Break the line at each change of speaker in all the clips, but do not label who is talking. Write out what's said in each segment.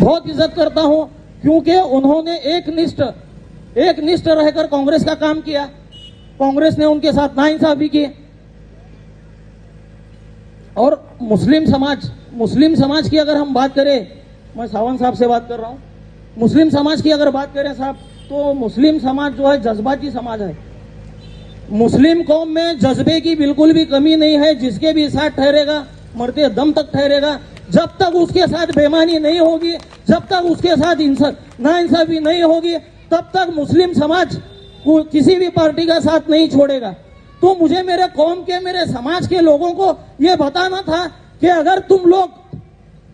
बहुत इज्जत करता हूं, क्योंकि उन्होंने एक निष्ठ रहकर कांग्रेस का काम किया। कांग्रेस ने उनके साथ नाइंसाफी की। और मुस्लिम समाज की अगर हम बात करें, मैं सावंत साहब से बात कर रहा हूं, मुस्लिम समाज की अगर बात करें साहब, तो मुस्लिम समाज जो है जज्बाती समाज है। मुस्लिम कौम में जज्बे की बिल्कुल भी कमी नहीं है। जिसके भी साथ ठहरेगा, मरते दम तक ठहरेगा। जब तक उसके साथ बेईमानी नहीं होगी, जब तक उसके साथ नाइंसाफी नहीं होगी, तब तक मुस्लिम समाज को किसी भी पार्टी का साथ नहीं छोड़ेगा। तो मुझे मेरे कौम के, मेरे समाज के लोगों को यह बताना था कि अगर तुम लोग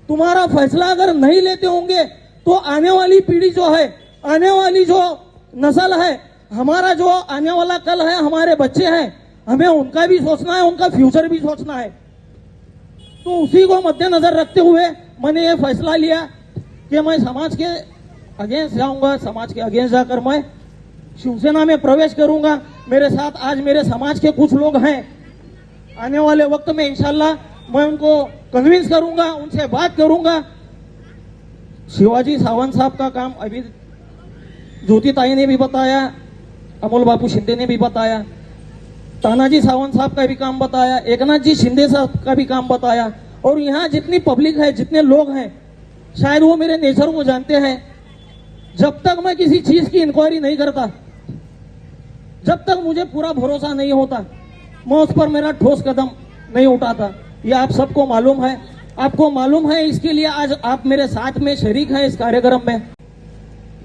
तुम्हारा फैसला अगर नहीं लेते होंगे, तो आने वाली पीढ़ी जो है, आने वाली जो नस्ल है, हमारा जो आने वाला कल है, हमारे बच्चे हैं, हमें उनका भी सोचना है, उनका फ्यूचर भी सोचना है। तो उसी को मद्देनजर रखते हुए मैंने ये फैसला लिया कि मैं समाज के अगेंस्ट जाऊंगा। समाज के अगेंस्ट जाकर मैं शिवसेना में प्रवेश करूंगा। मेरे साथ आज मेरे समाज के कुछ लोग हैं। आने वाले वक्त में इंशाल्लाह मैं उनको कन्विंस करूंगा, उनसे बात करूंगा। शिवाजी सावंत साहब का काम अभी ज्योति ताई ने भी बताया, अमोल बापू शिंदे ने भी बताया, तानाजी सावंत साहब का भी काम बताया, एकनाथ जी शिंदे साहब का भी काम बताया। और यहाँ जितनी पब्लिक है, जितने लोग हैं, शायद वो मेरे नेचर को जानते हैं। जब तक मैं किसी चीज की इंक्वायरी नहीं करता, जब तक मुझे पूरा भरोसा नहीं होता, मैं उस पर मेरा ठोस कदम नहीं उठाता। यह आप सबको मालूम है, आपको मालूम है। इसके लिए आज आप मेरे साथ में शरीक हैं इस कार्यक्रम में।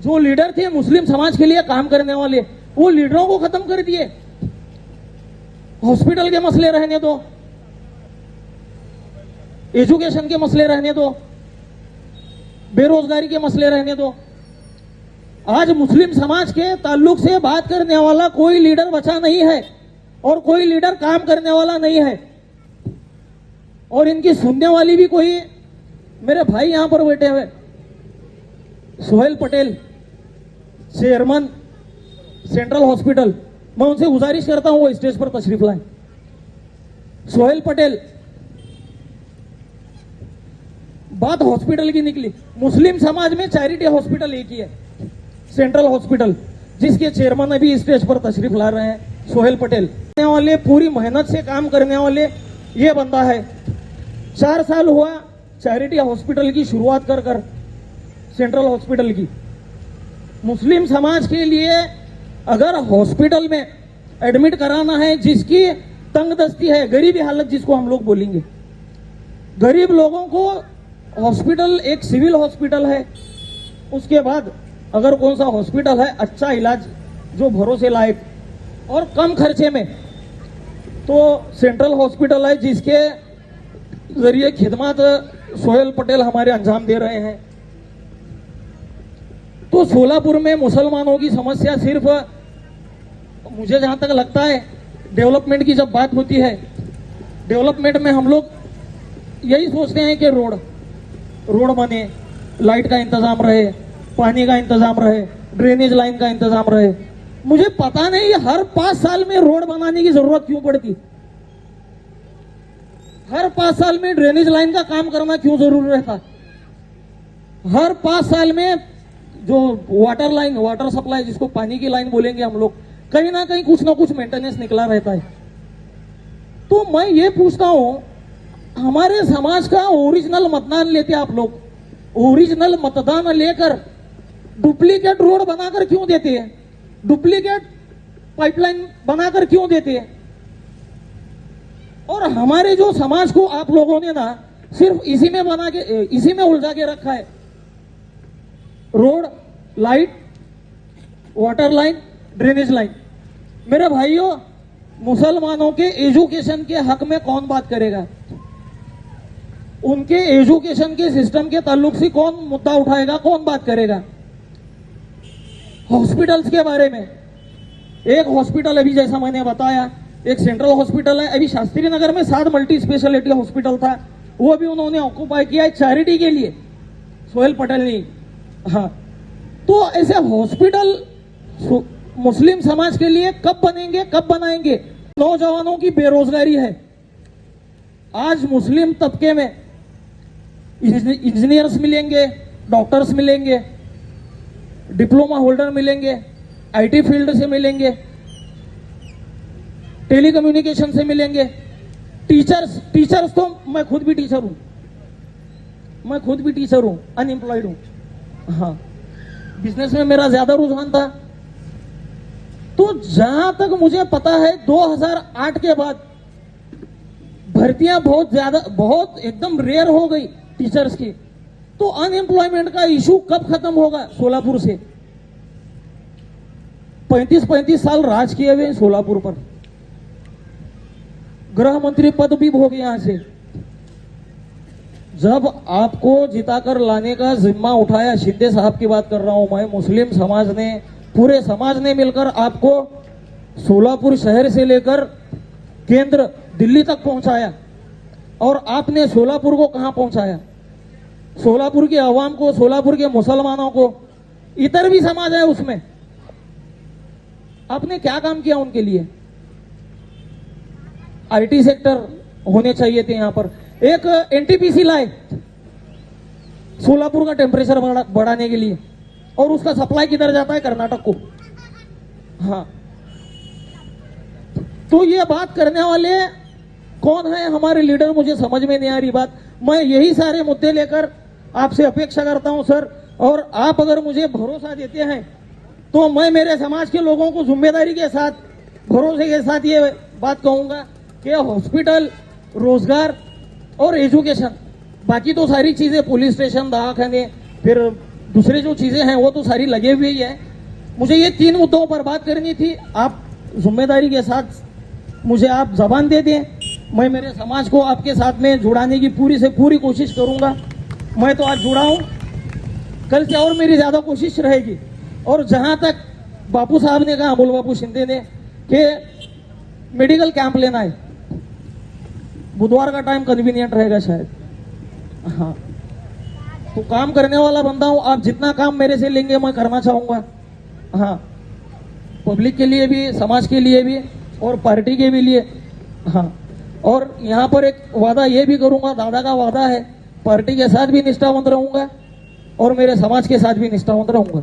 जो लीडर थे मुस्लिम समाज के लिए काम करने वाले, वो लीडरों को खत्म कर दिए। हॉस्पिटल के मसले रहने दो, एजुकेशन के मसले रहने दो, बेरोजगारी के मसले रहने दो। आज मुस्लिम समाज के ताल्लुक से बात करने वाला कोई लीडर बचा नहीं है और कोई लीडर काम करने वाला नहीं है। और इनकी सुनने वाली भी कोई, मेरे भाई यहां पर बैठे हुए Sohail Patel, chairman central hospital, मैं उनसे गुजारिश करता हूं वो स्टेज पर तशरीफ लाएं। सोहेल पटेल, बात हॉस्पिटल की निकली। मुस्लिम समाज में चैरिटी हॉस्पिटल एक ही है, सेंट्रल हॉस्पिटल, जिसके चेयरमैन अभी स्टेज पर तशरीफ ला रहे हैं, सोहेल पटेल। वाले पूरी मेहनत से काम करने वाले ये बंदा है। 4 साल हुआ चैरिटी हॉस्पिटल की शुरुआत कर सेंट्रल हॉस्पिटल की। मुस्लिम समाज के लिए अगर हॉस्पिटल में एडमिट कराना है, जिसकी तंगदस्ती है, गरीबी हालत जिसको हम लोग बोलेंगे, गरीब लोगों को हॉस्पिटल एक सिविल हॉस्पिटल है। उसके बाद अगर कौन सा हॉस्पिटल है अच्छा इलाज जो भरोसे लायक और कम खर्चे में, तो सेंट्रल हॉस्पिटल है, जिसके जरिए खिदमत सोहेल पटेल हमारे अंजाम दे रहे हैं। तो सोलापुर में मुसलमानों की समस्या सिर्फ, मुझे जहां तक लगता है, डेवलपमेंट की जब बात होती है, डेवलपमेंट में हम लोग यही सोचते हैं कि रोड बने, लाइट का इंतजाम रहे, पानी का इंतजाम रहे, ड्रेनेज लाइन का इंतजाम रहे। मुझे पता नहीं हर 5 साल में रोड बनाने की जरूरत क्यों पड़ती, हर 5 साल में ड्रेनेज लाइन का काम करना क्यों जरूरी रहता, हर 5 साल में जो वाटर लाइन, वाटर सप्लाई जिसको पानी की लाइन बोलेंगे हम लोग, कहीं ना कहीं कुछ ना कुछ मेंटेनेंस निकला रहता है। तो मैं ये पूछता हूं, हमारे समाज का ओरिजिनल मतदान लेते आप लोग, ओरिजिनल मतदान लेकर डुप्लीकेट रोड बनाकर क्यों देते हैं, डुप्लीकेट पाइपलाइन बनाकर क्यों देते हैं? और हमारे जो समाज को आप लोगों ने ना सिर्फ इसी में बना के, इसी में उलझा के रखा है। Road, light, water line, drainage line. मेरे भाइयों, मुसलमानों के एजुकेशन के हक में कौन बात करेगा? उनके एजुकेशन के सिस्टम के ताल्लुक से कौन मुद्दा उठाएगा, कौन बात करेगा? हॉस्पिटल्स के बारे में, एक हॉस्पिटल अभी जैसा मैंने बताया, एक सेंट्रल हॉस्पिटल है, अभी शास्त्री नगर में 7 मल्टी स्पेशलिटी हॉस्पिटल था, वो भी उन्होंने ऑक्युपाई किया है चैरिटी के लिए, सोहेल पटेल ने। हाँ, तो ऐसे हॉस्पिटल मुस्लिम समाज के लिए कब बनेंगे, कब बनाएंगे? नौजवानों की बेरोजगारी है। आज मुस्लिम तबके में इंजीनियर्स मिलेंगे, डॉक्टर्स मिलेंगे, डिप्लोमा होल्डर मिलेंगे, आईटी फील्ड से मिलेंगे, टेलीकम्युनिकेशन से मिलेंगे, टीचर्स तो मैं खुद भी टीचर हूं, अनएम्प्लॉयड हूं। हाँ, बिजनेस में मेरा ज्यादा रुझान था। तो जहां तक मुझे पता है 2008 के बाद भर्तियां बहुत एकदम रेयर हो गई टीचर्स की। तो अनएम्प्लॉयमेंट का इशू कब खत्म होगा सोलापुर से? 35 साल राज किए हुए सोलापुर पर, गृह मंत्री पद भी भोगे यहां से। जब आपको जिताकर लाने का जिम्मा उठाया, शिंदे साहब की बात कर रहा हूं मैं, मुस्लिम समाज ने, पूरे समाज ने मिलकर आपको सोलापुर शहर से लेकर केंद्र दिल्ली तक पहुंचाया। और आपने सोलापुर को कहां पहुंचाया? सोलापुर के अवाम को, सोलापुर के मुसलमानों को, इतर भी समाज है उसमें, आपने क्या काम किया उनके लिए? आईटी सेक्टर होने चाहिए थे यहां पर। एक एनटीपीसी लाए सोलापुर का टेम्परेचर बढ़ाने के लिए, और उसका सप्लाई किधर जाता है? कर्नाटक को। हाँ, तो ये बात करने वाले कौन है हमारे लीडर? मुझे समझ में नहीं आ रही बात। मैं यही सारे मुद्दे लेकर आपसे अपेक्षा करता हूं सर, और आप अगर मुझे भरोसा देते हैं तो मैं मेरे समाज के लोगों को जिम्मेदारी के साथ, भरोसे के साथ ये बात कहूंगा कि हॉस्पिटल, रोजगार और एजुकेशन, बाकी तो सारी चीजें, पुलिस स्टेशन, दवाखाने, फिर दूसरी जो चीजें हैं वो तो सारी लगे हुए ही है। मुझे ये 3 मुद्दों पर बात करनी थी। आप जिम्मेदारी के साथ मुझे आप जबान दे दें, मैं मेरे समाज को आपके साथ में जुड़ाने की पूरी से पूरी कोशिश करूंगा। मैं तो आज जुड़ा हूं, कल से और मेरी ज्यादा कोशिश रहेगी। और जहां तक बापू साहब ने कहा, अमोल बापू शिंदे ने, कि मेडिकल कैंप लेना है, बुधवार का टाइम कन्वीनियंट रहेगा शायद। हाँ, तो काम करने वाला बंदा हूं, आप जितना काम मेरे से लेंगे मैं करना चाहूंगा। हाँ, पब्लिक के लिए भी, समाज के लिए भी, और पार्टी के भी लिए। हाँ, और यहां पर एक वादा ये भी करूंगा, दादा का वादा है, पार्टी के साथ भी निष्ठावंत रहूंगा और मेरे समाज के साथ भी निष्ठावंत रहूंगा।